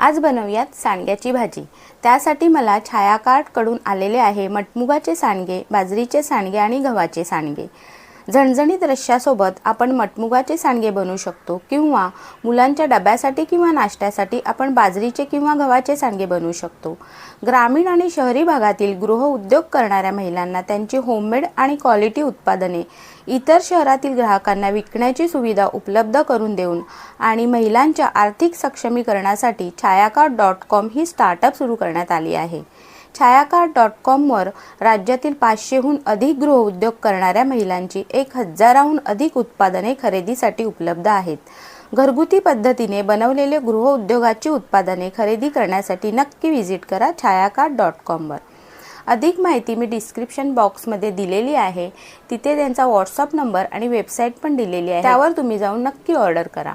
आज बनवूयात सांडग्याची भाजी। त्यासाठी मला छायाकार्टकडून आलेले आहे मटमुगाचे सांडगे, बाजरीचे सांडगे आणि गव्हाचे सांडगे। झणझणीत रश्श्यासोबत आपण मटमुगाचे सांडगे बनवू शकतो किंवा मुलांच्या डब्यासाठी किंवा नाश्त्यासाठी आपण बाजरीचे किंवा गव्हाचे सांडगे बनवू शकतो। ग्रामीण आणि शहरी भागातील गृह उद्योग करणाऱ्या महिलांना त्यांची होममेड आणि क्वालिटी उत्पादने इतर शहरातील ग्राहकांना विकण्याची सुविधा उपलब्ध करून देऊन आणि महिलांच्या आर्थिक सक्षमीकरणासाठी छायाकार्ट.com ही स्टार्टअप सुरू करण्यात आली आहे। छायाकार्ट.com वर राज्यातील 500हून अधिक गृह उद्योग करणाऱ्या महिलांची 1000हून अधिक उत्पादने खरेदीसाठी उपलब्ध आहेत। घरगुती पद्धतीने बनवलेले गृह उद्योगाची उत्पादने खरेदी करण्यासाठी नक्की विजिट करा छायाकार्ट.com वर। अधिक माहिती मी डिस्क्रिप्शन बॉक्समध्ये दिलेली आहे, तिथे त्यांचा व्हॉट्सअप नंबर आणि वेबसाईट पण दिलेली आहे, त्यावर तुम्ही जाऊन नक्की ऑर्डर करा।